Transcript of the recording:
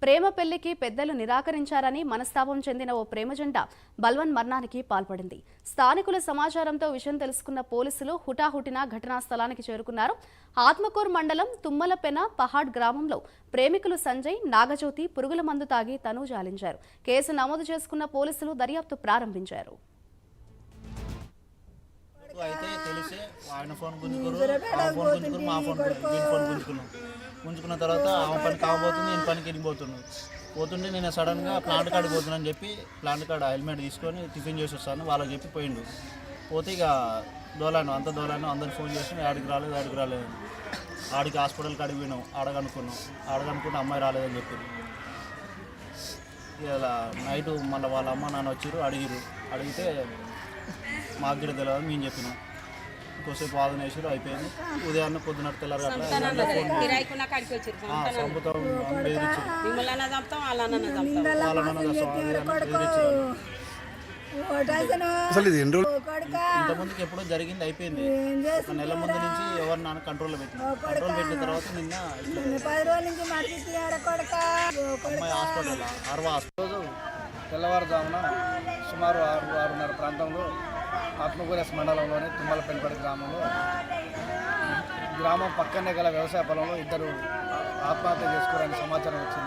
ప్రేమ పెళ్లికి పెద్దలు నిరాకరించారని మనస్తాపం చెందిన ఓ ప్రేమ జంట బల్వన్ మరణానికి పాల్పడింది. స్థానికుల సమాచారంతో విషయం తెలుసుకున్న పోలీసులు హుటాహుటిన ఘటనా స్థలానికి చేరుకున్నారు. ఆత్మకూరు మండలం తుమ్మలపెన పహాడ్ గ్రామంలో ప్రేమికులు సంజయ్, నాగజ్యోతి పురుగుల మందు తాగి తను జాలించారు. కేసు నమోదు చేసుకున్న పోలీసులు దర్యాప్తు ప్రారంభించారు. అయితే తెలిసి ఆయన ఫోన్ గుంజుకున్నారు, మా ఫోన్ గుంజుకున్న తర్వాత ఆమె పని కాబోతుంది, నేను పనికి వెళ్ళిపోతున్నాను. పోతుంటే నేను సడన్గా ప్లాంట్ కాడికి పోతున్నాను చెప్పి ప్లాంట్ కాడ హెల్మెట్ తీసుకొని టిఫిన్ చేసి వస్తాను వాళ్ళకి చెప్పి పోయిండు. పోతే ఇక దోలాను అందరికి ఫోన్ చేసి ఆడికి రాలేదు ఆడికి హాస్పిటల్ కాడికి పోయినాం. ఆడగనుకున్న అమ్మాయి రాలేదని చెప్పారు. ఇలా నైటు మళ్ళీ వాళ్ళ అమ్మ నాన్న వచ్చారు, అడిగితే మాకు కూడా తెలియదు మేము చెప్పినాం. ఇంకోసేపు వాదన వేసారు, అయిపోయింది. ఉదయాన్నే పొద్దున తెల్లారు ఇంతకుముందుకి ఎప్పుడో జరిగింది, అయిపోయింది. ఒక నెల ముందు నుంచి ఎవరు నాన్న కంట్రోల్ పెట్టిన తర్వాత నిన్న అమ్మాయి హాస్పిటల్ రోజు తెల్లవారుజామున సుమారు 6:30 ప్రాంతంలో ఆత్మకూరు మండలంలోని తుమ్మలపెనపడి గ్రామం పక్కనే గల వ్యవసాయ పొలంలో ఇద్దరు ఆత్మహత్య చేసుకోవడానికి సమాచారం వచ్చింది.